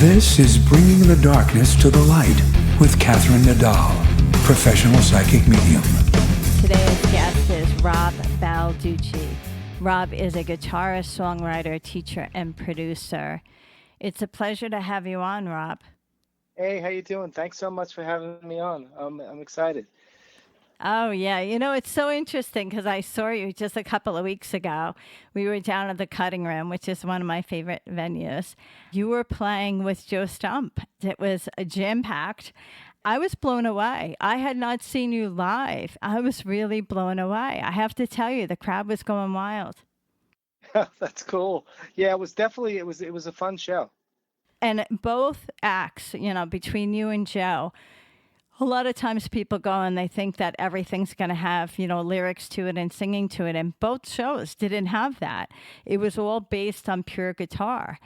This is Bringing the Darkness to the Light with Catherine Nadal, professional psychic medium. Today's guest is Rob Balducci. Rob is a guitarist, songwriter, teacher, and producer. It's a pleasure to have you on, Rob. Hey, how you doing? Thanks so much for having me on. I'm excited. Oh, yeah. You know, it's so interesting because I saw you just a couple of weeks ago. We were down at the Cutting Room, which is one of my favorite venues. You were playing with Joe Stump. It was jam-packed. I was blown away. I had not seen you live. I was really blown away. I have to tell you, the crowd was going wild. That's cool. Yeah, it was a fun show. And both acts, you know, between you and Joe, a lot of times people go and they think that everything's going to have, you know, lyrics to it and singing to it. And both shows didn't have that. It was all based on pure guitar.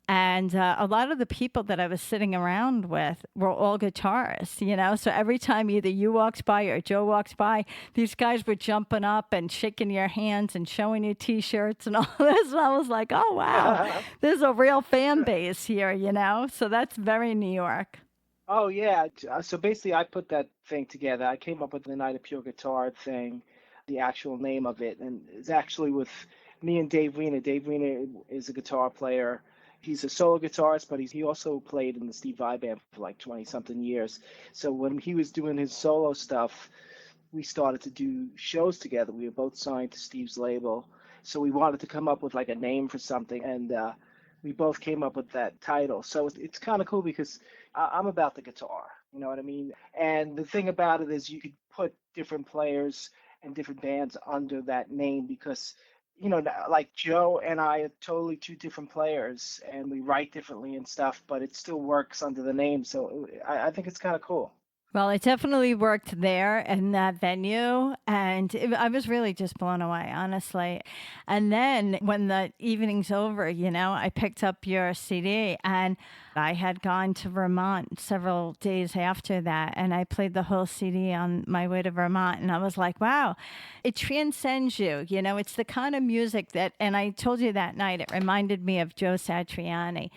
And a lot of the people that I was sitting around with were all guitarists, you know. So every time either you walked by or Joe walks by, these guys were jumping up and shaking your hands and showing you T-shirts and all this. And I was like, oh, wow, there's a real fan base here, you know. So that's very New York. Oh yeah. So basically, I put that thing together. I came up with the Night of Pure Guitar thing, the actual name of it, and it's actually with me and Dave Weiner. Dave Weiner is a guitar player. He's a solo guitarist, but he also played in the Steve Vai band for like 20-something years. So when he was doing his solo stuff, we started to do shows together. We were both signed to Steve's label. So we wanted to come up with like a name for something, and we both came up with that title. So it's kind of cool because I'm about the guitar, you know what I mean? And the thing about it is you could put different players and different bands under that name because you know, like Joe and I are totally two different players and we write differently and stuff, but it still works under the name. So I think it's kind of cool. Well, it definitely worked there in that venue, and I was really just blown away, honestly. And then when the evening's over, you know, I picked up your CD, and I had gone to Vermont several days after that, and I played the whole CD on my way to Vermont, and I was like, wow, it transcends you. You know, it's the kind of music that, and I told you that night, it reminded me of Joe Satriani,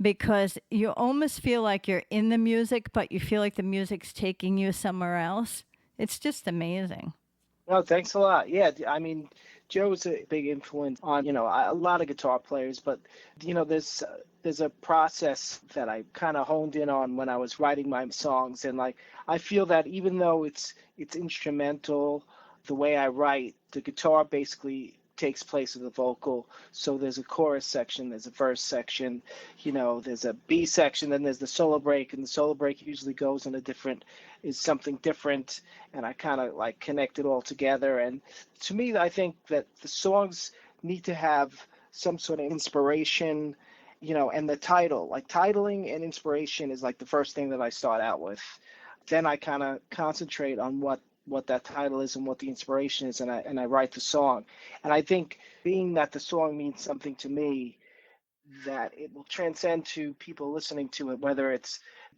because you almost feel like you're in the music, but you feel like the music's taking you somewhere else. It's just amazing. No, thanks a lot. Yeah, I mean, Joe's a big influence on, you know, a lot of guitar players, but, you know, there's a process that I kind of honed in on when I was writing my songs. And like, I feel that even though it's instrumental, the way I write, the guitar basically takes place of the vocal. So there's a chorus section, there's a verse section, you know, there's a B section, then there's the solo break, and the solo break usually goes in is something different, and I kind of like connect it all together. And to me, I think that the songs need to have some sort of inspiration, you know, and the title, like titling and inspiration is like the first thing that I start out with. Then I kind of concentrate on what that title is and what the inspiration is, and I write the song. And I think being that the song means something to me, that it will transcend to people listening to it, whether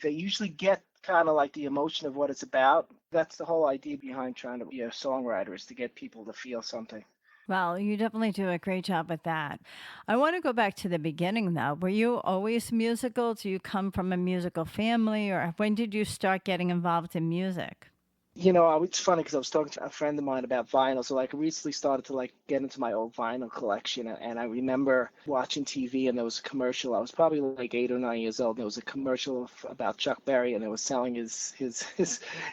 they usually get kind of like the emotion of what it's about. That's the whole idea behind trying to be a songwriter, is to get people to feel something. Well, you definitely do a great job with that. I want to go back to the beginning, though. Were you always musical? Do you come from a musical family, or when did you start getting involved in music? You know, it's funny because I was talking to a friend of mine about vinyl. So like I recently started to like get into my old vinyl collection, and I remember watching TV and there was a commercial. I was probably like 8 or 9 years old. And there was a commercial about Chuck Berry, and it was selling his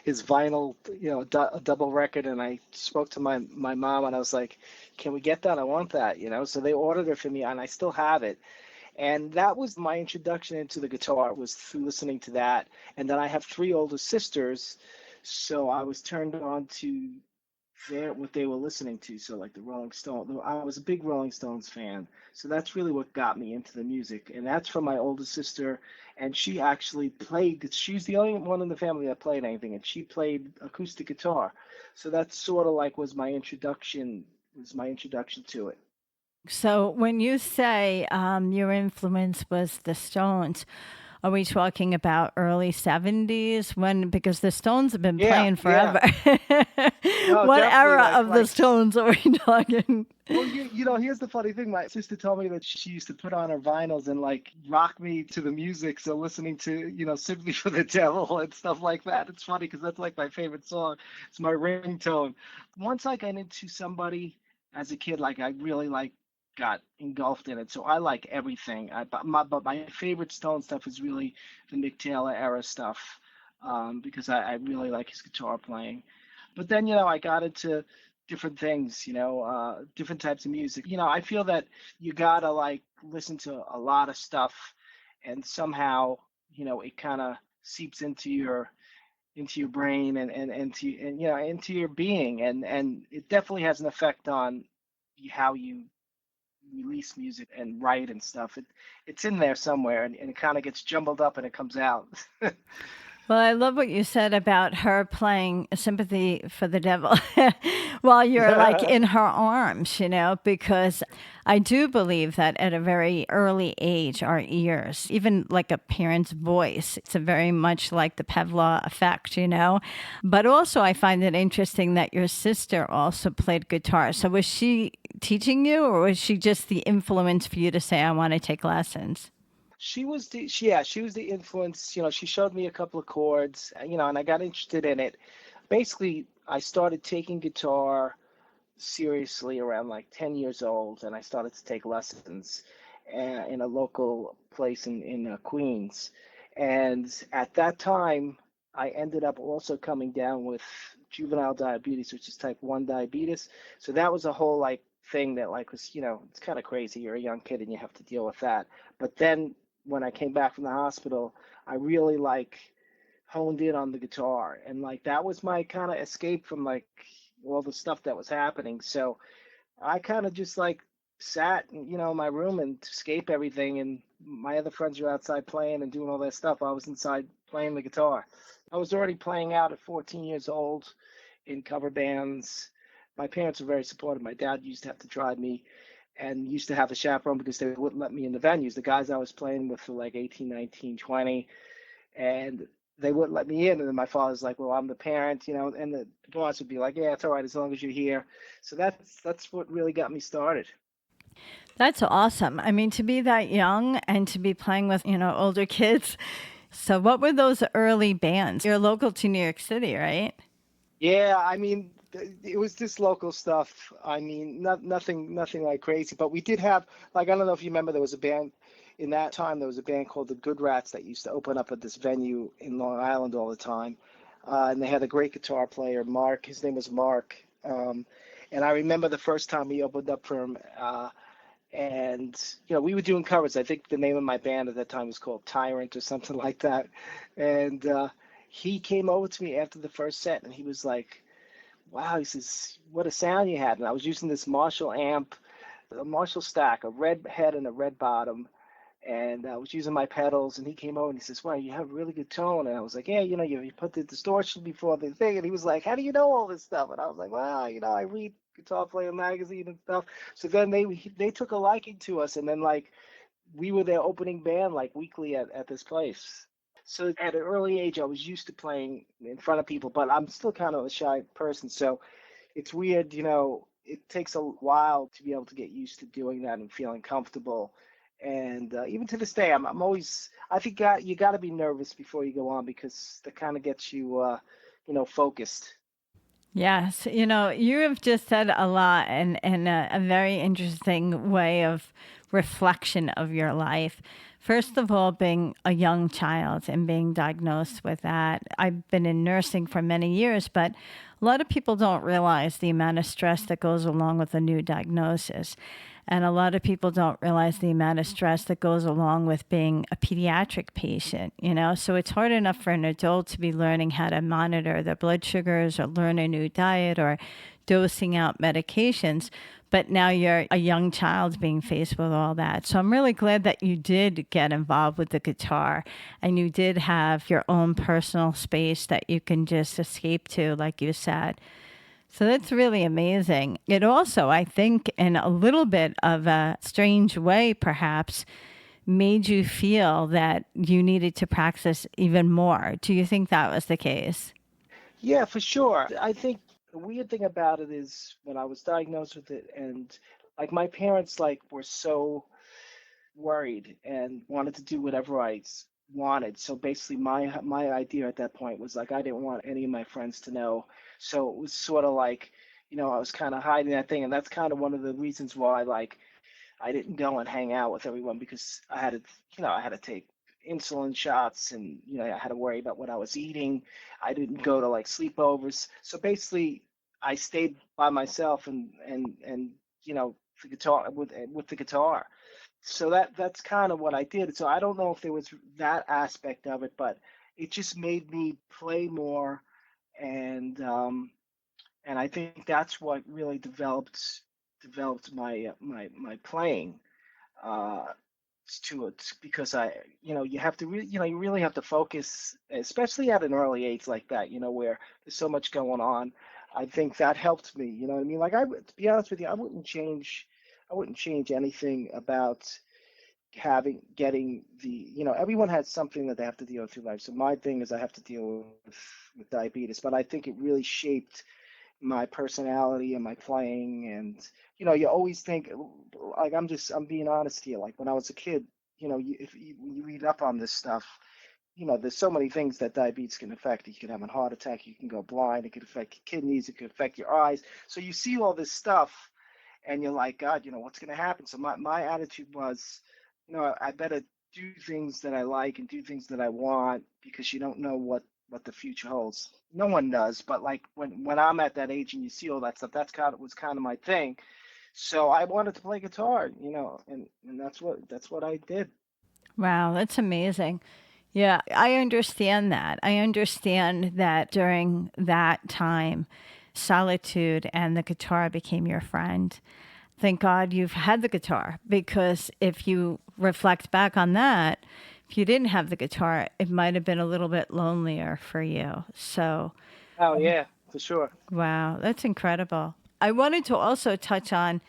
vinyl, you know, a double record. And I spoke to my mom and I was like, "Can we get that? I want that." You know, so they ordered it for me, and I still have it. And that was my introduction into the guitar, was through listening to that. And then I have 3 older sisters. So I was turned on to what they were listening to. So like the Rolling Stones, I was a big Rolling Stones fan. So that's really what got me into the music. And that's from my older sister. And she actually played, she's the only one in the family that played anything. And she played acoustic guitar. So that's sort of like was my introduction to it. So when you say your influence was the Stones, Are we talking about early 70s? Because the Stones have been Yeah, playing yeah. forever. No, What definitely. era of the Like Stones are we talking? well, here's the funny thing. My sister told me that she used to put on her vinyls and like rock me to the music. So listening to, Sympathy for the Devil and stuff like that. It's funny because that's like my favorite song. It's my ringtone. Once I got into somebody as a kid, like I really like got engulfed in it. So I like everything. But my favorite Stone stuff is really the Mick Taylor era stuff, because I really like his guitar playing. But then, I got into different things, different types of music. I feel that you gotta like listen to a lot of stuff, and somehow, it kind of seeps into your brain and into your being, and it definitely has an effect on how you release music and write and stuff. It's in there somewhere, and it kind of gets jumbled up and it comes out. Well, I love what you said about her playing Sympathy for the Devil while you're like in her arms, because I do believe that at a very early age, our ears, even like a parent's voice, it's a very much like the Pavlov effect. But also, I find it interesting that your sister also played guitar. So was she teaching you, or was she just the influence for you to say, I want to take lessons? She was the influence. She showed me a couple of chords, and I got interested in it. Basically, I started taking guitar seriously around like 10 years old, and I started to take lessons in a local place in Queens. And at that time, I ended up also coming down with juvenile diabetes, which is type 1 diabetes. So that was a whole like thing that like was, it's kind of crazy. You're a young kid and you have to deal with that. But then when I came back from the hospital, I really like honed in on the guitar, and like that was my kind of escape from like all the stuff that was happening. So I kind of just like sat, in my room and escape everything. And my other friends were outside playing and doing all that stuff. I was inside playing the guitar. I was already playing out at 14 years old in cover bands. My parents were very supportive. My dad used to have to drive me and used to have a chaperone because they wouldn't let me in the venues. The guys I was playing with were like 18, 19, 20, and they wouldn't let me in. And then my father's like, well, I'm the parent, and the boss would be like, yeah, it's all right as long as you're here. So that's what really got me started. That's awesome. I mean, to be that young and to be playing with, older kids. So, what were those early bands? You're local to New York City, right? Yeah, I mean, it was just local stuff. I mean, nothing like crazy, but we did have, like, I don't know if you remember, there was a band in that time. There was a band called the Good Rats that used to open up at this venue in Long Island all the time, and they had a great guitar player, Mark. His name was Mark, and I remember the first time he opened up for him, and we were doing covers. I think the name of my band at that time was called Tyrant or something like that, and he came over to me after the first set, and he was like, wow, he says, what a sound you had. And I was using this Marshall amp, a Marshall stack, a red head and a red bottom. And I was using my pedals, and he came over and he says, wow, you have a really good tone. And I was like, yeah, you put the distortion before the thing. And he was like, how do you know all this stuff? And I was like, well, I read Guitar Player magazine and stuff. So then they took a liking to us. And then like we were their opening band like weekly at this place. So at an early age, I was used to playing in front of people, but I'm still kind of a shy person. So it's weird, it takes a while to be able to get used to doing that and feeling comfortable. And even to this day, I'm always, I think you got to be nervous before you go on because that kind of gets you, focused. Yes, you have just said a lot and a very interesting way of reflection of your life. First of all, being a young child and being diagnosed with that. I've been in nursing for many years, but a lot of people don't realize the amount of stress that goes along with a new diagnosis. And a lot of people don't realize the amount of stress that goes along with being a pediatric patient. So it's hard enough for an adult to be learning how to monitor their blood sugars or learn a new diet or dosing out medications. But now you're a young child being faced with all that. So I'm really glad that you did get involved with the guitar and you did have your own personal space that you can just escape to, like you said. So that's really amazing. It also, I think, in a little bit of a strange way, perhaps, made you feel that you needed to practice even more. Do you think that was the case? Yeah, for sure. I think the weird thing about it is when I was diagnosed with it, and like my parents like were so worried and wanted to do whatever wanted. So basically, my idea at that point was like I didn't want any of my friends to know. So it was sort of like, I was kind of hiding that thing, and that's kind of one of the reasons why like I didn't go and hang out with everyone because I had to take insulin shots and, I had to worry about what I was eating. I didn't go to like sleepovers. So basically, I stayed by myself and the guitar with the guitar. So that's kind of what I did. So I don't know if there was that aspect of it, but it just made me play more and and I think that's what really developed my playing uh, to it because you have to really you really have to focus, especially at an early age like that, where there's so much going on. I think that helped me. You know what I mean? Like to be honest with you, I wouldn't change anything about getting everyone has something that they have to deal with through life. So my thing is I have to deal with diabetes, but I think it really shaped my personality and my playing. And you always think like I'm being honest here, like when I was a kid, when you read up on this stuff, there's so many things that diabetes can affect. You can have a heart attack, you can go blind, it could affect your kidneys, it could affect your eyes. So you see all this stuff and you're like, God, what's going to happen? So my attitude was, I better do things that I like and do things that I want because you don't know what the future holds. No one does, but like when I'm at that age and you see all that stuff, was kind of my thing. So I wanted to play guitar, and that's what I did. Wow, that's amazing. Yeah, I understand that. I understand that during that time, solitude and the guitar became your friend. Thank God you've had the guitar because if you reflect back on that, if you didn't have the guitar, it might have been a little bit lonelier for you. So, Oh yeah, for sure. wow, that's incredible. I wanted to also touch on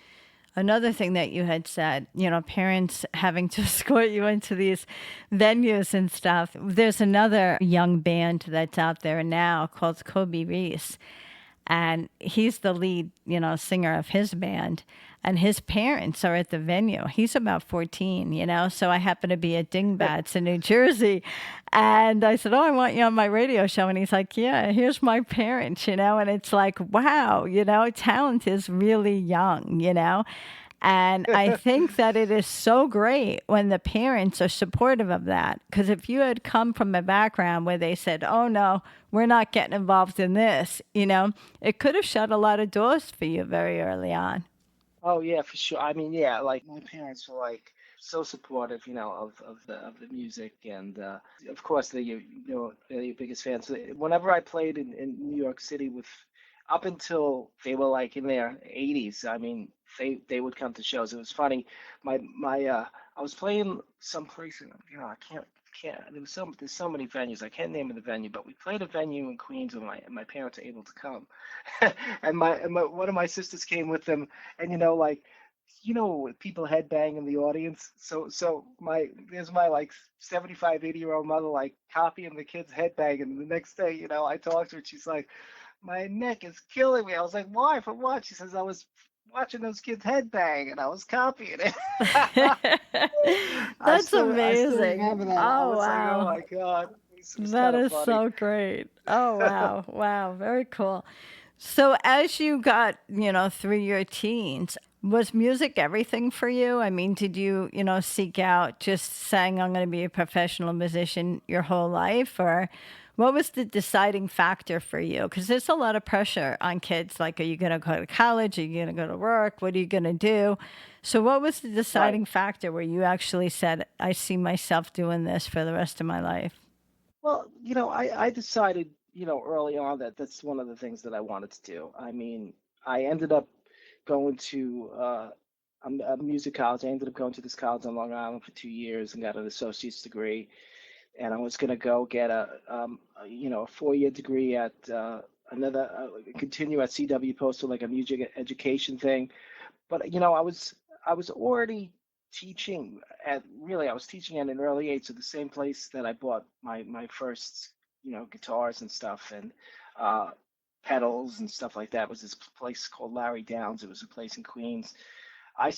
another thing that you had said, parents having to escort you into these venues and stuff. There's another young band that's out there now called Kobe Reese, and he's the lead, singer of his band. And his parents are at the venue. He's about 14, So I happen to be at Dingbats in New Jersey. And I said, oh, I want you on my radio show. And he's like, yeah, here's my parents, And it's like, wow, talent is really young. And I think that it is so great when the parents are supportive of that. Because if you had come from a background where they said, oh, no, we're not getting involved in this, it could have shut a lot of doors for you very early on. Oh yeah, for sure. I mean, yeah, like my parents were like so supportive, of the music, and of course they're your biggest fans. So whenever I played in New York City with, up until they were like in their 80s, I mean, they would come to shows. It was funny. My I was playing some place, and I can't. There's so many venues. I can't name the venue, but we played a venue in Queens, and my parents are able to come. And my one of my sisters came with them, and like people headbang in the audience. So there's my like 75, 80-year-old mother like copying the kids headbanging. And the next day, I talked to her, she's like, my neck is killing me. I was like, why? For what? She says, I was watching those kids headbang and I was copying it. That's I still amazing. remember that. I Oh, was like, oh wow. my God. It was That kind of is funny. so great. Oh, wow. Wow. Very cool. So, as you got, through your teens, was music everything for you? I mean, did you, seek out just saying, I'm going to be a professional musician your whole life? Or what was the deciding factor for you? Because there's a lot of pressure on kids. Like, are you going to go to college? Are you going to go to work? What are you going to do? So, what was the Right. deciding factor where you actually said, I see myself doing this for the rest of my life? Well, I decided, early on that that's one of the things that I wanted to do. I mean, I ended up going to a music college. I ended up going to this college on Long Island for 2 years and got an associate's degree. And I was going to go get a 4-year degree at another, continue at CW Postal, like a music education thing. But I was already teaching I was teaching at an early age at the same place that I bought my first, guitars and stuff, and uh, pedals and stuff like that. It was this place called Larry Downs. It was a place in Queens. I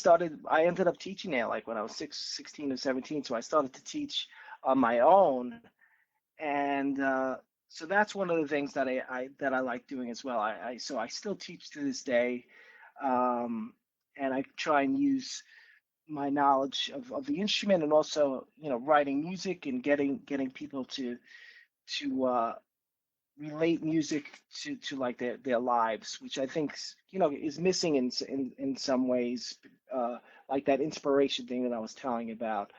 ended up teaching there like when I was 16 or 17. So I started to teach on my own, and so that's one of the things that I like doing as well. So I still teach to this day, um, and I try and use my knowledge of the instrument, and also writing music and getting people to relate music to like their lives, which I think is missing in some ways, like that inspiration thing that I was telling about.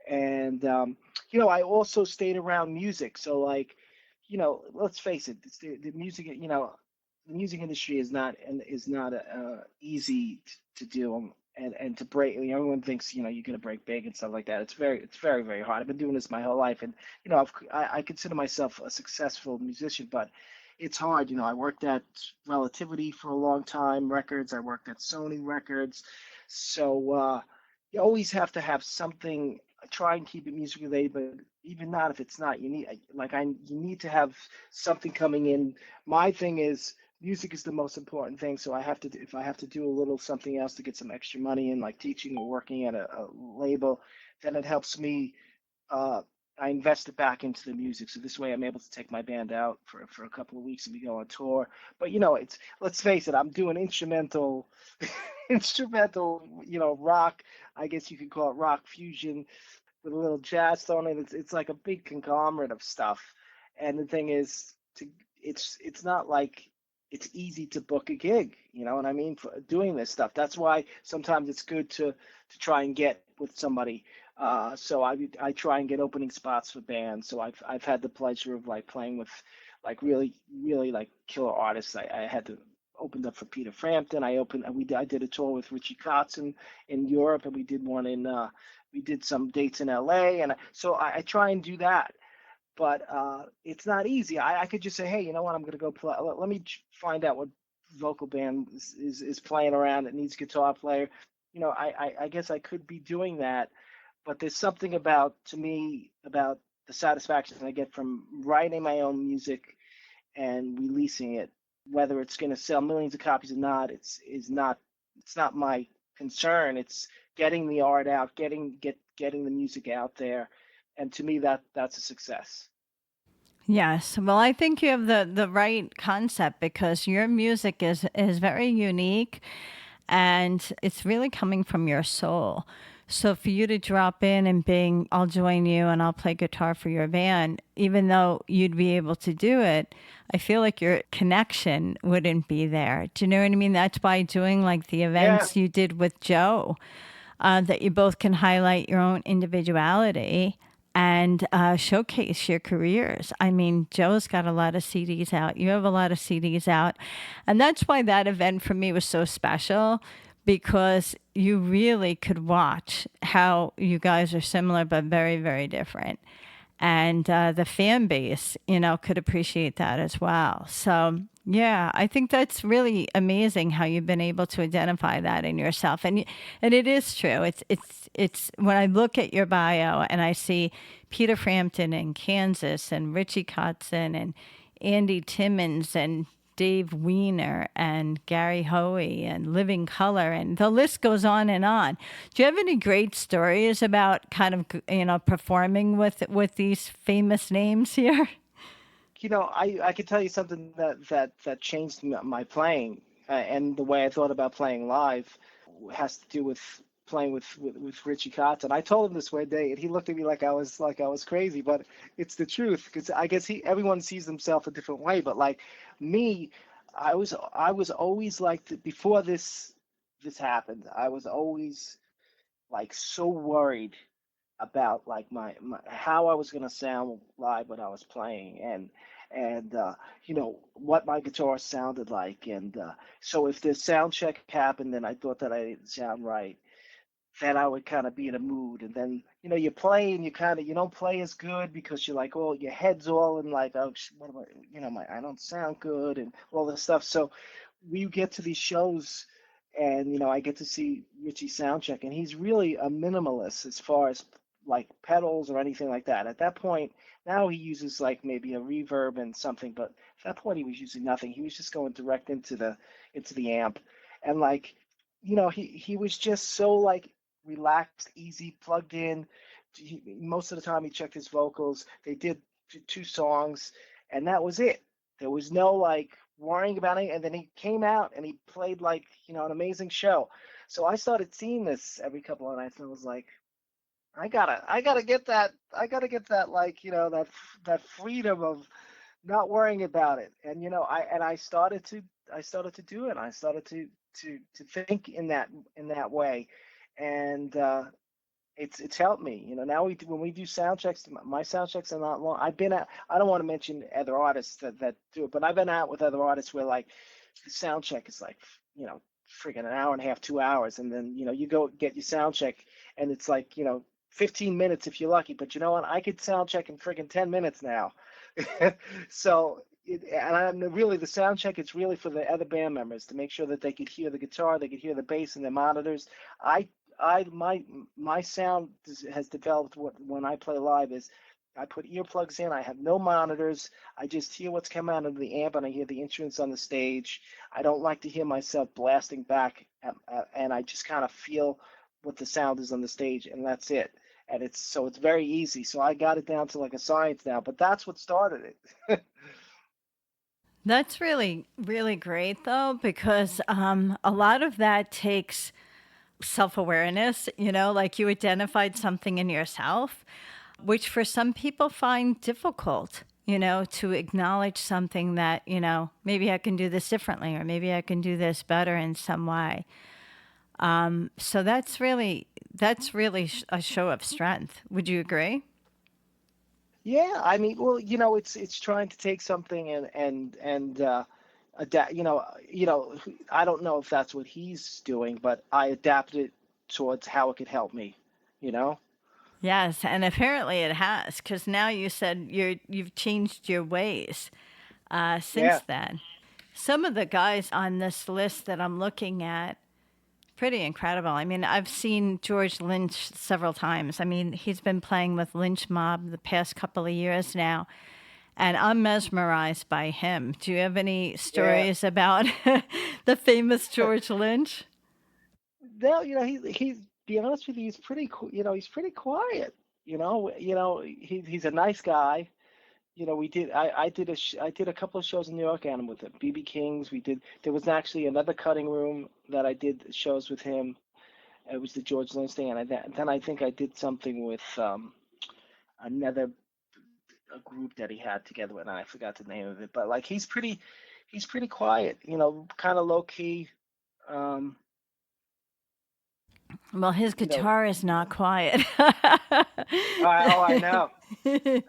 And I also stayed around music, so like, let's face it, it's the music, the music industry is not easy to do, and to break. Everyone thinks you're gonna break big and stuff like that. It's very very hard. I've been doing this my whole life, and I consider myself a successful musician, but it's hard. I worked at Relativity for a long time, records. I worked at Sony Records, so you always have to have something. I try and keep it music related, but even not, if it's not, you need to have something coming in. My thing is music is the most important thing, so if I have to do a little something else to get some extra money in, like teaching or working at a label, then it helps me. uh I invest it back into the music, so this way I'm able to take my band out for a couple of weeks and we go on tour. But it's, let's face it, I'm doing instrumental instrumental, rock. I guess you could call it rock fusion with a little jazz thrown in. It's like a big conglomerate of stuff. And the thing is, it's not like it's easy to book a gig. You know what I mean? For doing this stuff. That's why sometimes it's good to try and get with somebody. So I try and get opening spots for bands. So I've had the pleasure of like playing with like really really like killer artists. I had to opened up for Peter Frampton. I did a tour with Richie Kotzen in Europe, and we did some dates in LA, and so I try and do that. But it's not easy. I could just say, hey, you know what? I'm going to go play. Let me find out what vocal band is playing around that needs guitar player. I guess I could be doing that, but there's something to me about the satisfaction I get from writing my own music and releasing it, whether it's going to sell millions of copies or not. It's not my concern. It's getting the art out, getting the music out there, and to me that's a success. Yes. Well, I think you have the right concept because your music is very unique and it's really coming from your soul. So for you to drop in and being, I'll join you and I'll play guitar for your band, even though you'd be able to do it, I feel like your connection wouldn't be there. Do you know what I mean? That's by doing like the Yeah. events you did with Joe, that you both can highlight your own individuality and showcase your careers. I mean, Joe's got a lot of CDs out. You have a lot of CDs out. And that's why that event for me was so special because you really could watch how you guys are similar but very, very different. And the fan base, could appreciate that as well. So, yeah, I think that's really amazing how you've been able to identify that in yourself, and it is true. It's when I look at your bio and I see Peter Frampton in Kansas and Richie Kotzen and Andy Timmons and Dave Weiner and Gary Hoey and Living Color, and the list goes on and on. Do you have any great stories about kind of performing with these famous names here? I could tell you something that changed my playing, and the way I thought about playing live has to do with playing with Richie Kotzen. I told him this one day, and he looked at me like I was crazy, but it's the truth because I guess everyone sees himself a different way. But like me, I was always like before this happened. I was always like so worried about like my how I was gonna sound live when I was playing, and what my guitar sounded like, and so if the sound check happened and I thought that I didn't sound right, then I would kind of be in a mood, and then you play and you don't play as good because you're like, oh, your head's all in like, oh, what am I, I don't sound good and all this stuff. So we get to these shows and I get to see Richie soundcheck, and he's really a minimalist as far as like pedals or anything like that. At that point, now he uses like maybe a reverb and something, but at that point he was using nothing. He was just going direct into the amp, and like he was just so like relaxed, easy, plugged in. Most of the time he checked his vocals. They did two songs, and that was it. There was no like worrying about it. And then he came out and he played like an amazing show. So I started seeing this every couple of nights, and I was like, I gotta get that. I gotta get that like that freedom of not worrying about it. And I started to do it. I started to think in that way, and it's helped me. Now when we do sound checks, my sound checks are not long. I don't want to mention other artists that do it, but I've been out with other artists where like the sound check is like friggin' an hour and a half, 2 hours, and then you go get your sound check, and it's like 15 minutes if you're lucky. But you know what? I could sound check in friggin' 10 minutes now. So really the sound check, it's really for the other band members to make sure that they could hear the guitar, they could hear the bass in their monitors. My sound has developed when I play live is I put earplugs in. I have no monitors. I just hear what's coming out of the amp, and I hear the instruments on the stage. I don't like to hear myself blasting back, and I just kind of feel what the sound is on the stage, and that's it. And it's very easy. So I got it down to like a science now, but that's what started it. That's really, really great, though, because a lot of that takes self awareness, like you identified something in yourself, which for some people find difficult, to acknowledge something that, maybe I can do this differently, or maybe I can do this better in some way. So that's really a show of strength. Would you agree? Yeah, I mean, well, it's trying to take something and adapt. I don't know if that's what he's doing, but I adapted it towards how it could help me. You know? Yes, and apparently it has, because now you said you've changed your ways since Yeah. then. Some of the guys on this list that I'm looking at, pretty incredible. I mean, I've seen George Lynch several times. I mean, he's been playing with Lynch Mob the past couple of years now, and I'm mesmerized by him. Do you have any Yeah. stories about the famous George Lynch? No, he's be honest with you, he's he's pretty quiet. He's a nice guy. I did a couple of shows in New York and with him. BB King's. There was actually another cutting room that I did shows with him. It was the George Lynch thing, and then I think I did something with another a group that he had together with, and I forgot the name of it. But like he's pretty quiet. Kind of low key. Um, Well, his you know, guitar is not quiet. I know,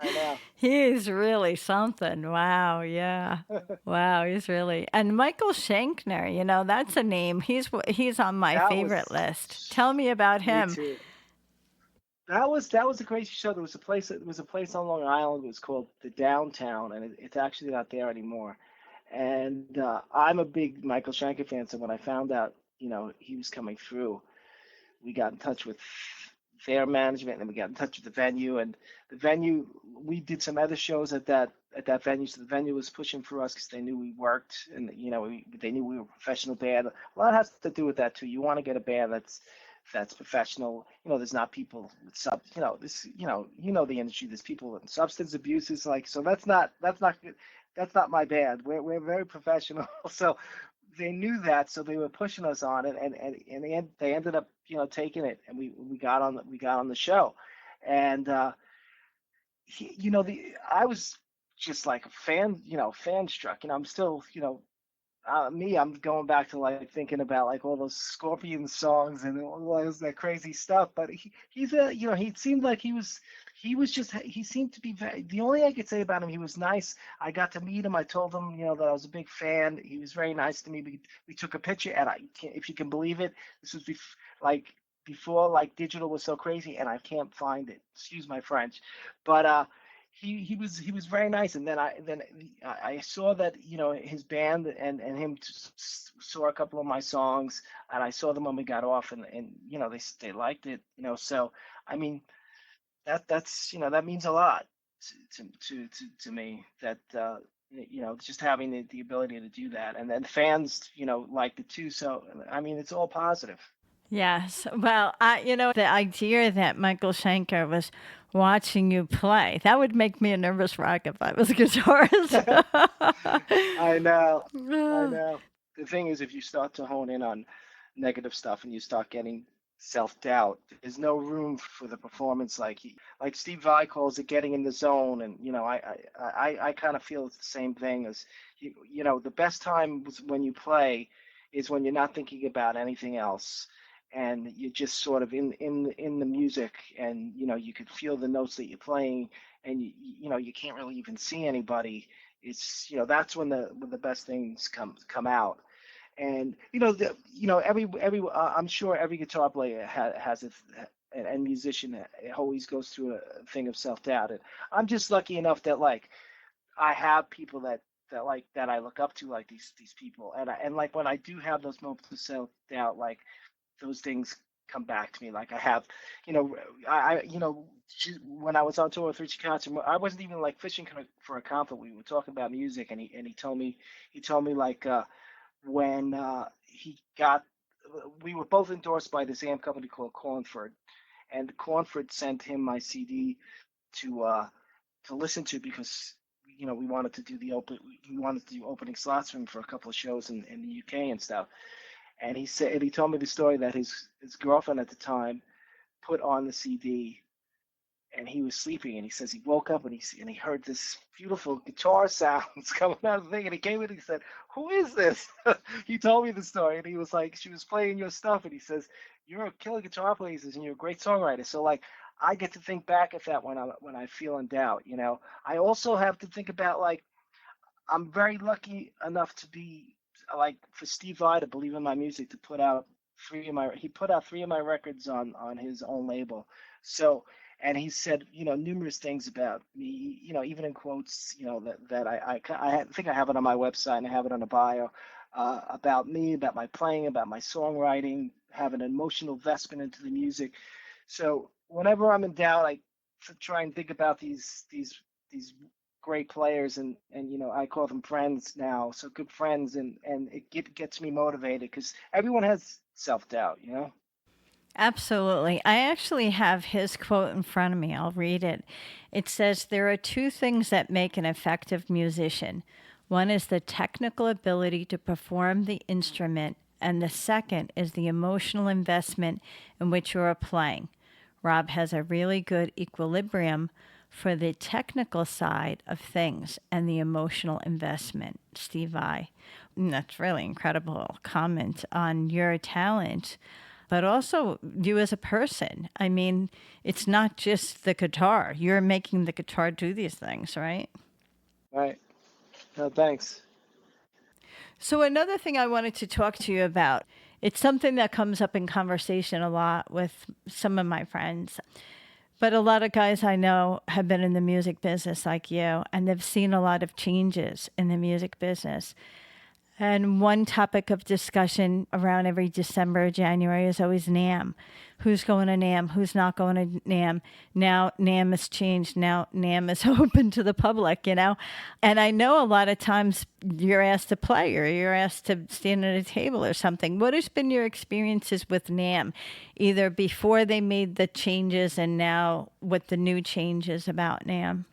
I know. He's really something. Wow, yeah. Wow, he's really. And Michael Shankner, that's a name. He's on my That favorite was list. Tell me about me him. too. That was a crazy show. There was a place on Long Island. It was called the Downtown, and it's actually not there anymore. And I'm a big Michael Schenker fan, so when I found out, he was coming through, we got in touch with their management, and we got in touch with the venue. And the venue, we did some other shows at that venue, so the venue was pushing for us because they knew we worked, and they knew we were a professional band. A lot has to do with that too. You want to get a band that's professional. There's not people with this. The industry. There's people with substance abuse. Is like so. That's not my band. We're very professional. So they knew that, so they were pushing us on it, and they ended up taking it, and we got on the show, and I was just like a fan, fan struck. I'm still I'm going back to like thinking about like all those Scorpion songs and all that crazy stuff. But he's he seemed like he seemed to be the only I could say about him, he was nice. I got to meet him. I told him, that I was a big fan. He was very nice to me. We took a picture, and if you can believe it, this was before like digital was so crazy, and I can't find it. Excuse my French, but he was very nice, and then I saw that his band and him saw a couple of my songs, and I saw them when we got off, and they liked it, so I mean that means a lot to me, that just having the ability to do that, and then fans liked it too, so I mean it's all positive. Yes. Well, the idea that Michael Schenker was watching you play, that would make me a nervous wreck if I was a guitarist. I know. I know. The thing is, if you start to hone in on negative stuff and you start getting self-doubt, there's no room for the performance, like Steve Vai calls it, getting in the zone. And I kind of feel it's the same thing as the best time when you play is when you're not thinking about anything else, and you're just sort of in the music, and you can feel the notes that you're playing, and you can't really even see anybody. It's that's when the best things come out. And every I'm sure every guitar player has it, and musician always goes through a thing of self-doubt. And I'm just lucky enough that I have people that I look up to, like these people, and like when I do have those moments of self-doubt, like those things come back to me. Like I have, you know, when I was on tour with Richie Kotzen, I wasn't even like fishing for a compliment. We were talking about music, and he told me like when he got, we were both endorsed by this amp company called Cornford, and Cornford sent him my CD to listen to, because we wanted to do opening slots for him for a couple of shows in the UK and stuff. And he told me the story that his girlfriend at the time put on the CD, and he was sleeping, and he says he woke up and he heard this beautiful guitar sounds coming out of the thing, and he came in and he said, "Who is this?" He told me the story, and he was like, "She was playing your stuff," and he says, "You're a killer guitar player, and you're a great songwriter." So like I get to think back at that when I feel in doubt. I also have to think about, like, I'm very lucky enough to be, like, for Steve Vai to believe in my music, to put out he put out 3 of my records on his own label. So, and he said, numerous things about me, even in quotes, that I think I have it on my website, and I have it on a bio, about me, about my playing, about my songwriting, have an emotional investment into the music. So whenever I'm in doubt, I try and think about these great players, and I call them friends now, so good friends, and it gets me motivated, because everyone has self-doubt. Absolutely. I actually have his quote in front of me. I'll read it. It says, "There are 2 things that make an effective musician. One is the technical ability to perform the instrument, and the second is the emotional investment in which you are playing. Rob has a really good equilibrium for the technical side of things and the emotional investment." Steve Vai. And that's really incredible comment on your talent, but also you as a person. I mean, it's not just the guitar. You're making the guitar do these things, right? Right. No, thanks. So another thing I wanted to talk to you about, it's something that comes up in conversation a lot with some of my friends. But a lot of guys I know have been in the music business like you, and they've seen a lot of changes in the music business. And one topic of discussion around every December, January is always NAMM. Who's going to NAMM? Who's not going to NAMM? Now NAMM has changed. Now NAMM is open to the public. And I know a lot of times you're asked to play, or you're asked to stand at a table or something. What has been your experiences with NAMM, either before they made the changes and now with the new changes about NAMM?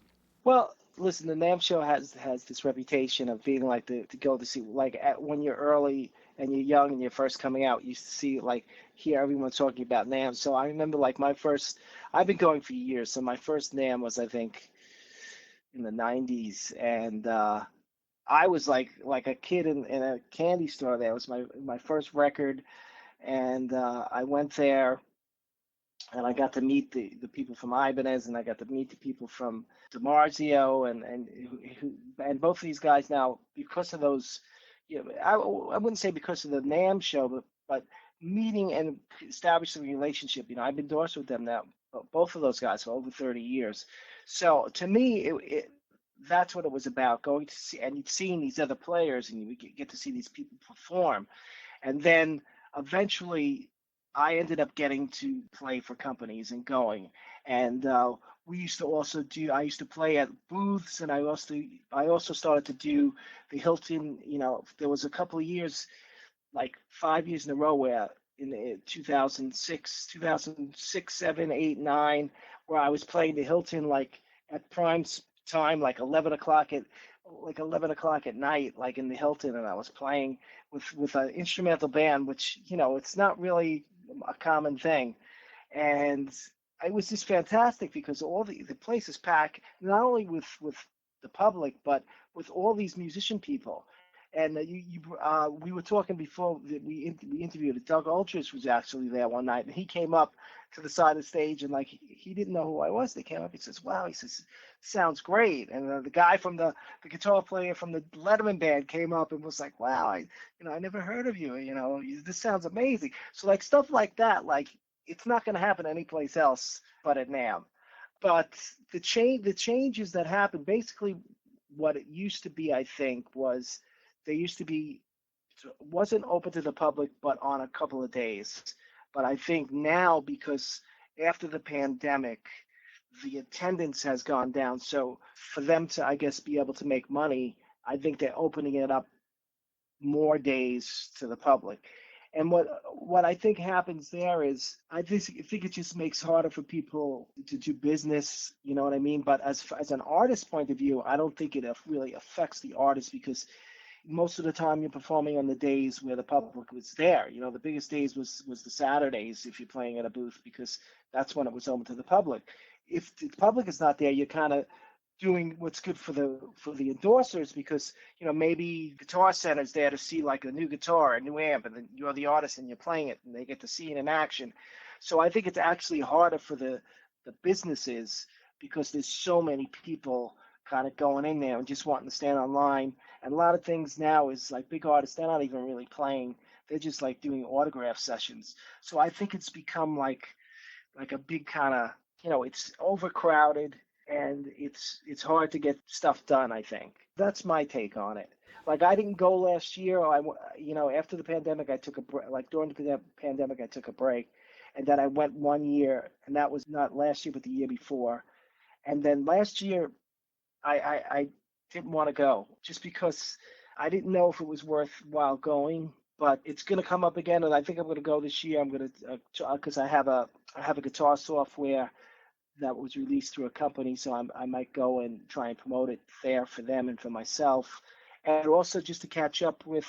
Well, listen, the NAMM show has this reputation of being like to go to see, like, when you're early and you're young and you're first coming out, you see, like, hear everyone talking about NAMM. So I remember, like, I've been going for years. So my first NAMM was, I think, in the 90s, and I was like a kid in a candy store there. It was my first record, and I went there, and I got to meet the people from Ibanez, and I got to meet the people from DiMarzio, and both of these guys now, because of those, I wouldn't say because of the NAMM show, but meeting and establishing a relationship. I've been endorsed with them now, both of those guys for over 30 years. So to me, that's what it was about, going to see and seeing these other players, and you get to see these people perform. And then eventually, I ended up getting to play for companies and going. And we used to also do. I used to play at booths, and I also started to do the Hilton. There was a couple of years, like 5 years in a row, where in 2006, 7, 8, 9, where I was playing the Hilton like at prime time, like 11 o'clock at night, like in the Hilton, and I was playing with an instrumental band, which it's not really a common thing, and it was just fantastic because all the place is packed, not only with the public, but with all these musician people. And we were talking before that we interviewed. Doug Ultrich was actually there one night, and he came up to the side of the stage, and like he didn't know who I was. They came up. He says, "Wow," he says, "sounds great." And the guy from the guitar player from the Letterman band came up and was like, "Wow, I never heard of you. This sounds amazing." So like stuff like that, like it's not going to happen anyplace else but at NAMM. But the changes that happened, basically, what it used to be, I think, was they used to be wasn't open to the public, but on a couple of days. But I think now, because after the pandemic, the attendance has gone down. So for them to, I guess, be able to make money, I think they're opening it up more days to the public. And what I think happens there is I think it just makes harder for people to do business. You know what I mean? But as an artist point of view, I don't think it really affects the artist, because most of the time you're performing on the days where the public was there. The biggest days was the Saturdays if you're playing at a booth, because that's when it was open to the public. If the public is not there, you're kind of doing what's good for the endorsers, because maybe Guitar Center's there to see like a new guitar, a new amp, and then you're the artist and you're playing it, and they get to see it in action. So I think it's actually harder for the businesses, because there's so many people kind of going in there and just wanting to stand online. And a lot of things now is like big artists, they're not even really playing. They're just like doing autograph sessions. So I think it's become like a big kind of, it's overcrowded, and it's hard to get stuff done, I think. That's my take on it. Like I didn't go last year. After the pandemic, I took a break. Like during the pandemic, I took a break, and then I went one year, and that was not last year, but the year before. And then last year, I didn't want to go, just because I didn't know if it was worthwhile going. But it's going to come up again, and I think I'm going to go this year. I'm going to because I have a guitar software that was released through a company, so I might go and try and promote it there for them and for myself, and also just to catch up with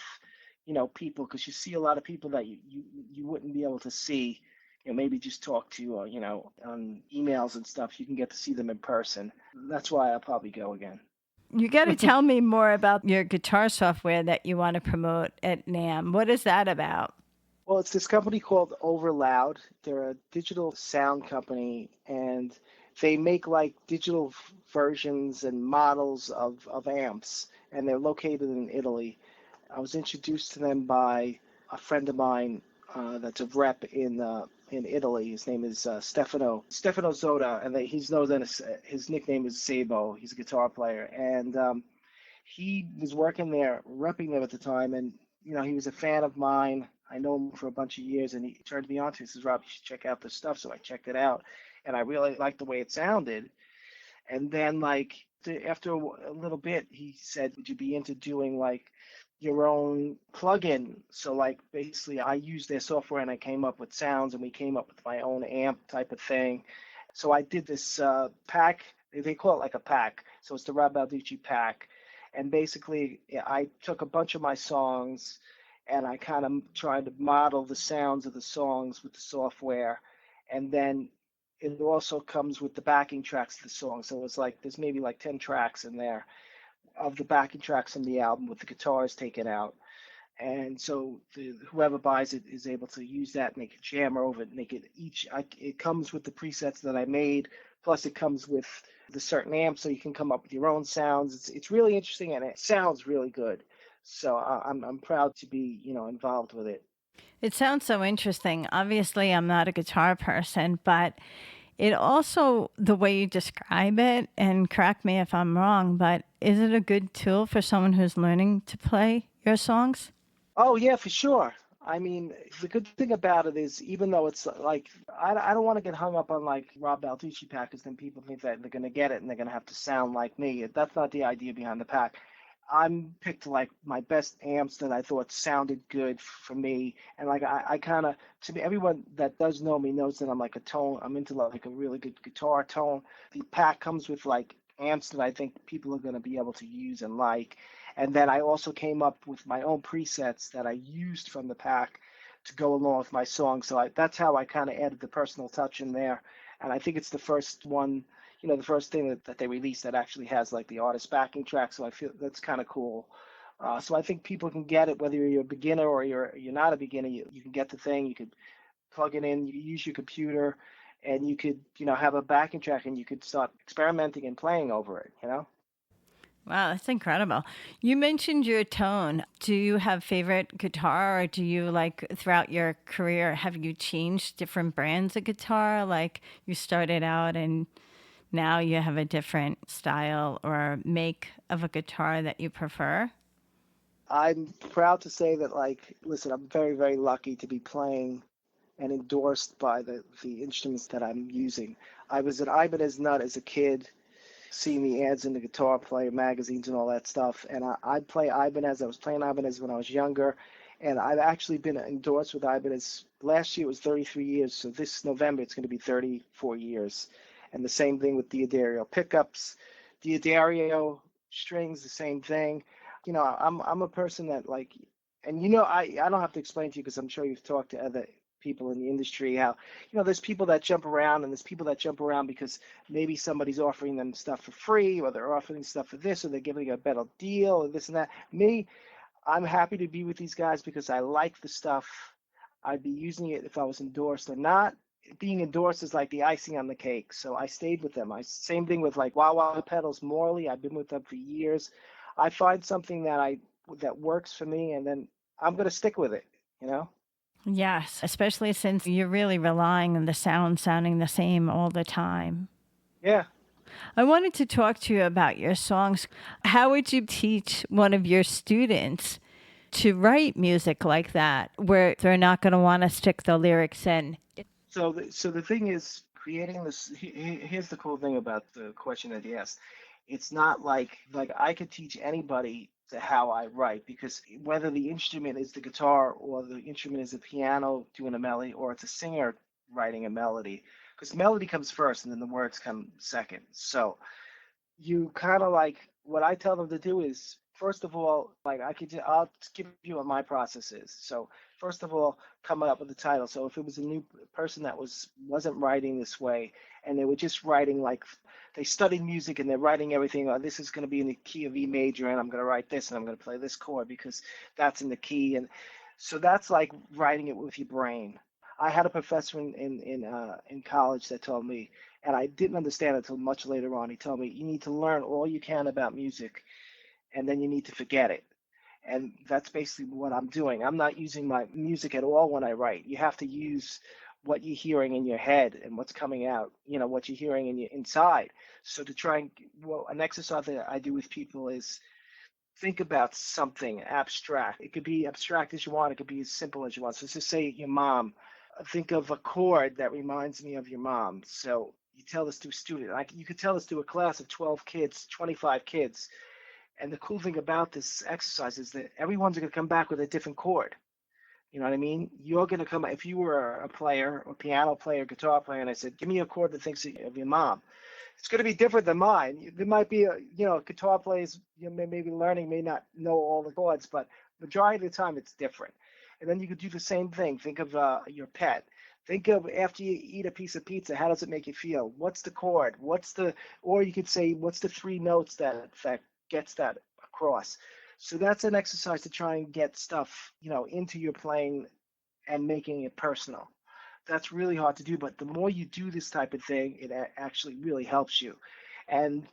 people, because you see a lot of people that you wouldn't be able to see, maybe just talk to, on emails and stuff. You can get to see them in person. That's why I'll probably go again. You got to tell me more about your guitar software that you want to promote at NAMM. What is that about? Well, it's this company called Overloud. They're a digital sound company, and they make like digital versions and models of amps, and they're located in Italy. I was introduced to them by a friend of mine that's a rep in Italy. His name is Stefano Zoda, and he's known as his nickname is Sabo. He's a guitar player, and he was working there, repping them at the time, and he was a fan of mine. I know him for a bunch of years, and he turned me on to it. He says, "Rob, you should check out this stuff." So I checked it out, and I really liked the way it sounded. And then, like, after a little bit, he said, "Would you be into doing like your own plugin?" So, like, basically, I used their software, and I came up with sounds, and we came up with my own amp type of thing. So I did this pack. They call it like a pack. So it's the Rob Balducci pack. And basically, I took a bunch of my songs, and I kind of tried to model the sounds of the songs with the software. And then it also comes with the backing tracks of the song. So it's like there's maybe like 10 tracks in there of the backing tracks from the album with the guitars taken out. And so whoever buys it is able to use that, make a jammer over it, make it it comes with the presets that I made, plus it comes with the certain amp, so you can come up with your own sounds. It's really interesting, and it sounds really good. So I'm proud to be involved with it. It sounds so interesting. Obviously, I'm not a guitar person, but it also, the way you describe it, and correct me if I'm wrong, but is it a good tool for someone who's learning to play your songs? Oh yeah, for sure. I mean, the good thing about it is, even though it's like, I don't want to get hung up on like Rob Balducci pack, because then people think that they're going to get it and they're going to have to sound like me. That's not the idea behind the pack. I'm picked like my best amps that I thought sounded good for me, and like I kind of, to me, everyone that does know me knows that I'm like a tone. I'm into like a really good guitar tone. The pack comes with like amps that I think people are going to be able to use and like. And then I also came up with my own presets that I used from the pack to go along with my song. So that's how I kind of added the personal touch in there. And I think it's the first one, the first thing that they released that actually has like the artist backing track. So I feel that's kind of cool. So I think people can get it, whether you're a beginner or you're not a beginner. You can get the thing. You could plug it in. You use your computer, and you could have a backing track, and you could start experimenting and playing over it. Wow, that's incredible. You mentioned your tone. Do you have favorite guitar, or do you like throughout your career have you changed different brands of guitar? Like you started out and now you have a different style or make of a guitar that you prefer? I'm proud to say that, like, listen, I'm very, very lucky to be playing and endorsed by the instruments that I'm using. I was an Ibanez nut as a kid, seeing the ads in the Guitar Player magazines and all that stuff. And I play Ibanez. I was playing Ibanez when I was younger, and I've actually been endorsed with Ibanez. Last year it was 33 years, so this November it's going to be 34 years. And the same thing with Diodario pickups, Diodario strings, the same thing. I'm a person that like, and I don't have to explain to you because I'm sure you've talked to other people in the industry how there's people that jump around, and there's people that jump around because maybe somebody's offering them stuff for free, or they're offering stuff for this, or they're giving a better deal, or this and that. Me, I'm happy to be with these guys because I like the stuff. I'd be using it if I was endorsed or not. Being endorsed is like the icing on the cake, so I stayed with them. Same thing with like Wah Pedals, Morley. I've been with them for years. I find something that works for me, and then I'm gonna stick with it. Yes, especially since you're really relying on the sound sounding the same all the time. Yeah. I wanted to talk to you about your songs. How would you teach one of your students to write music like that, where they're not going to want to stick the lyrics in? So the thing is, creating this. Here's the cool thing about the question that you asked. It's not like I could teach anybody how I write, because whether the instrument is the guitar or the instrument is a piano doing a melody, or it's a singer writing a melody, because melody comes first and then the words come second. So you kind of like, what I tell them to do is, first of all, like I'll give you what my process is. So first of all, come up with the title. So if it was a new person that wasn't writing this way, and they were just writing like they studied music and they're writing everything, oh, this is going to be in the key of E major, and I'm going to write this, and I'm going to play this chord because that's in the key. And so that's like writing it with your brain. I had a professor in college that told me, and I didn't understand it until much later on. He told me, you need to learn all you can about music, and then you need to forget it. And that's basically what I'm doing. I'm not using my music at all when I write. You have to use what you're hearing in your head and what's coming out, what you're hearing in your inside. So to try and, well, an exercise that I do with people is think about something abstract. It could be abstract as you want. It could be as simple as you want. So let's just say your mom. Think of a chord that reminds me of your mom. So you tell this to a student. Like, you could tell this to a class of 12 kids, 25 kids. And the cool thing about this exercise is that everyone's going to come back with a different chord. You know what I mean? You're going to come, if you were a player, a piano player, guitar player, and I said, give me a chord that thinks of your mom, it's going to be different than mine. There might be guitar players, maybe learning, may not know all the chords, but majority of the time it's different. And then you could do the same thing. Think of your pet. Think of, after you eat a piece of pizza, how does it make you feel? What's the chord? Or you could say, what's the three notes that gets that across? So that's an exercise to try and get stuff, into your playing and making it personal. That's really hard to do, but the more you do this type of thing, it actually really helps you. And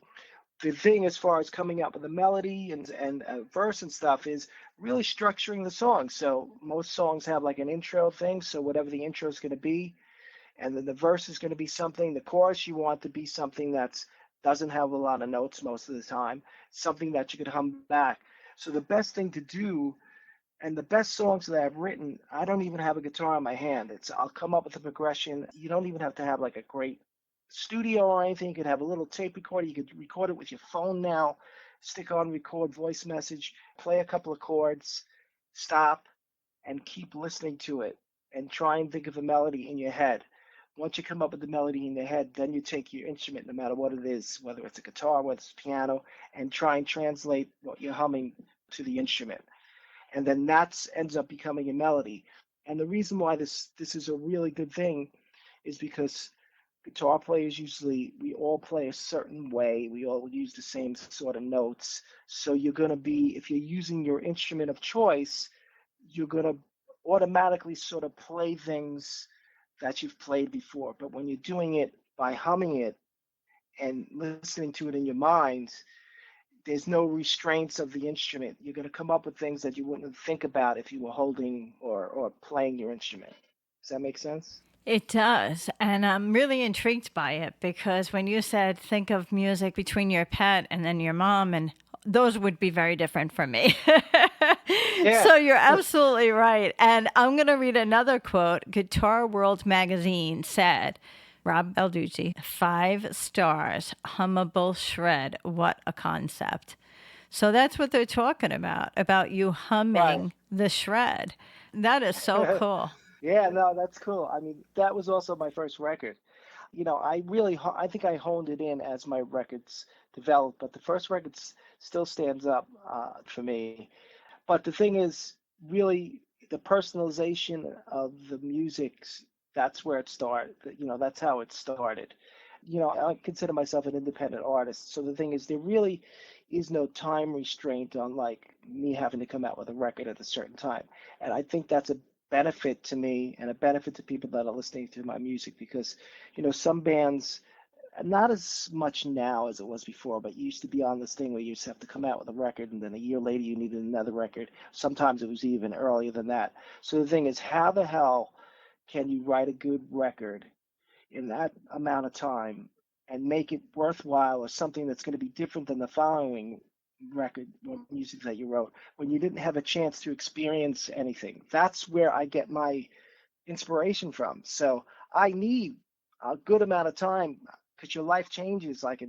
the thing as far as coming up with a melody and a verse and stuff is really structuring the song. So most songs have like an intro thing. So whatever the intro is going to be, and then the verse is going to be something. The chorus you want to be something that's doesn't have a lot of notes most of the time, something that you could hum back. So the best thing to do, and the best songs that I've written, I don't even have a guitar in my hand. I'll come up with a progression. You don't even have to have like a great studio or anything. You could have a little tape recorder. You could record it with your phone now, stick on record voice message, play a couple of chords, stop, and keep listening to it and try and think of a melody in your head. Once you come up with the melody in your head, then you take your instrument, no matter what it is, whether it's a guitar, whether it's a piano, and try and translate what you're humming to the instrument. And then that ends up becoming a melody. And the reason why this is a really good thing is because guitar players usually, we all play a certain way. We all use the same sort of notes. So you're going to be, if you're using your instrument of choice, you're going to automatically sort of play things that you've played before. But when you're doing it by humming it and listening to it in your mind, there's no restraints of the instrument. You're going to come up with things that you wouldn't think about if you were holding or playing your instrument. Does that make sense? It does. And I'm really intrigued by it because when you said think of music between your pet and then your mom, and those would be very different from me. Yeah. So you're absolutely right. And I'm going to read another quote. Guitar World magazine said, Rob Balducci, 5 stars, hummable shred. What a concept. So that's what they're talking about you humming the shred. That is so cool. Yeah, no, that's cool. I mean, that was also my first record. I think I honed it in as my records developed, but the first record still stands up for me. But the thing is, really, the personalization of the music, that's where it started. That's how it started. I consider myself an independent artist. So the thing is, there really is no time restraint on like me having to come out with a record at a certain time. And I think that's a benefit to me and a benefit to people that are listening to my music because, some bands, not as much now as it was before, but you used to be on this thing where you just have to come out with a record and then a year later you needed another record. Sometimes it was even earlier than that. So the thing is, how the hell can you write a good record in that amount of time and make it worthwhile or something that's going to be different than the following record or music that you wrote when you didn't have a chance to experience anything? That's where I get my inspiration from. So I need a good amount of time because your life changes like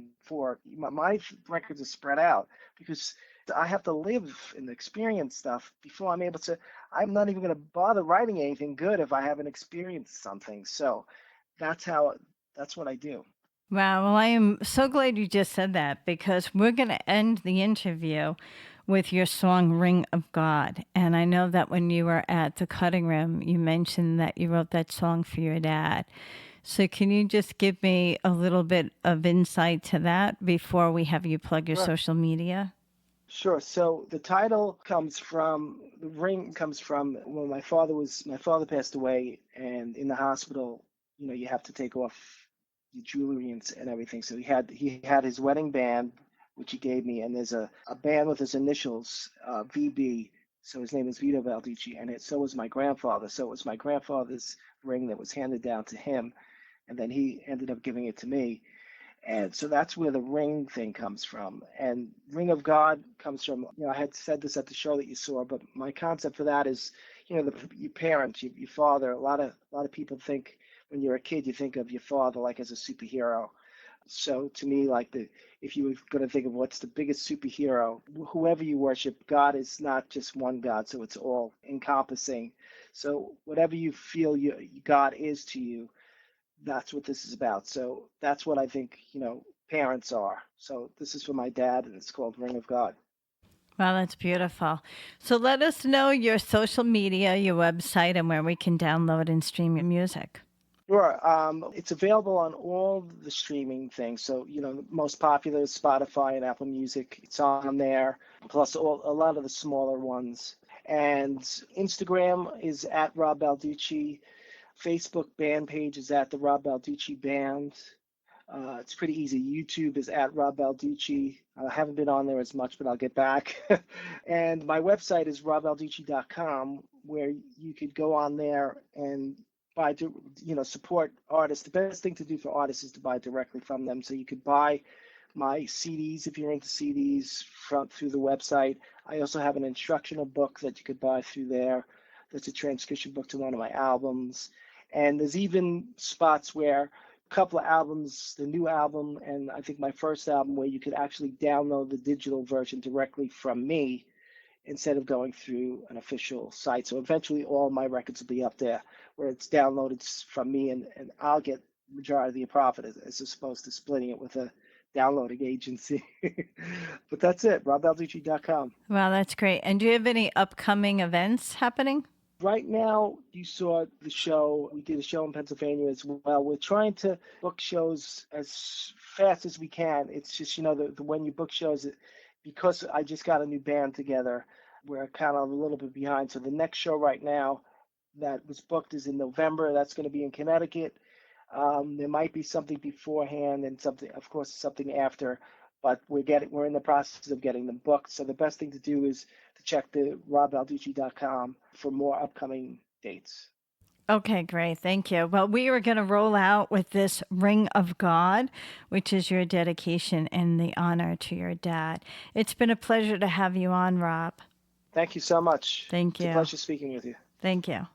my records are spread out because I have to live and experience stuff before I'm not even going to bother writing anything good if I haven't experienced something. So that's what I do. Wow. Well, I am so glad you just said that because we're going to end the interview with your song Ring of God. And I know that when you were at the cutting room, you mentioned that you wrote that song for your dad. So can you just give me a little bit of insight to that before we have you plug your social media? Sure. So the title the ring comes from when my father passed away, and in the hospital, you have to take off your jewelry and everything. So he had his wedding band, which he gave me, and there's a band with his initials, VB. So his name is Vito Balducci, and so was my grandfather. So it was my grandfather's ring that was handed down to him, and then he ended up giving it to me. And so that's where the ring thing comes from. And Ring of God comes from, I had said this at the show that you saw, but my concept for that is, your parents, your father. A lot of people think when you're a kid, you think of your father like as a superhero. So to me, if you were going to think of what's the biggest superhero, whoever you worship, God is not just one God, so it's all encompassing. So whatever you feel God is to you, that's what this is about. So that's what I think, parents are. So this is for my dad, and it's called Ring of God. Wow, that's beautiful. So let us know your social media, your website, and where we can download and stream your music. Sure. It's available on all the streaming things. So, the most popular is Spotify and Apple Music. It's on there, plus a lot of the smaller ones. And Instagram is at Rob Balducci. Facebook band page is at the Rob Balducci Band. It's pretty easy. YouTube is at Rob Balducci. I haven't been on there as much, but I'll get back. And my website is robbalducci.com, where you could go on there and support artists. The best thing to do for artists is to buy directly from them. So you could buy my CDs if you're into CDs through the website. I also have an instructional book that you could buy through there. That's a transcription book to one of my albums. And there's even spots where a couple of albums, the new album and I think my first album, where you could actually download the digital version directly from me instead of going through an official site. So eventually all my records will be up there where it's downloaded from me, and I'll get the majority of the profit as opposed to splitting it with a downloading agency. But that's it, robbalducci.com. Wow, that's great. And do you have any upcoming events happening? Right now, you saw the show. We did a show in Pennsylvania as well. We're trying to book shows as fast as we can. It's just, when you book shows, because I just got a new band together, we're kind of a little bit behind. So the next show right now that was booked is in November. That's going to be in Connecticut. There might be something beforehand and something after, but we're in the process of getting them booked. So the best thing to do is to check the robbalducci.com for more upcoming dates. Okay, great. Thank you. Well, we are going to roll out with this Ring of God, which is your dedication and the honor to your dad. It's been a pleasure to have you on, Rob. Thank you so much. Thank you. It's a pleasure speaking with you. Thank you.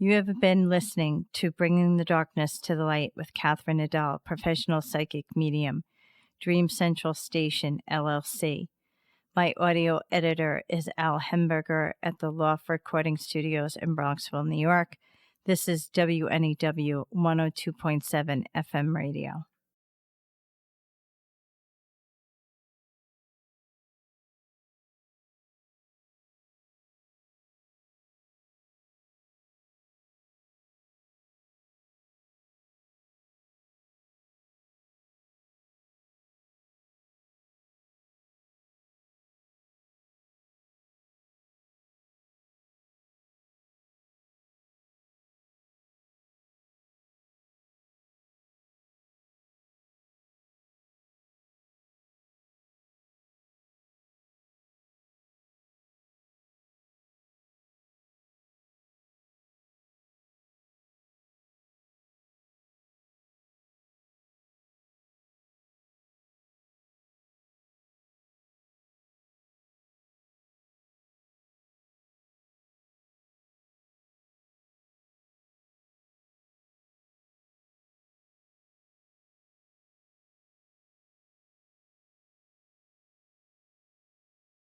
You have been listening to Bringing the Darkness to the Light with Catherine Nadal, professional psychic medium, Dream Central Station, LLC. My audio editor is Al Hemberger at the Loft Recording Studios in Bronxville, New York. This is WNEW 102.7 FM radio.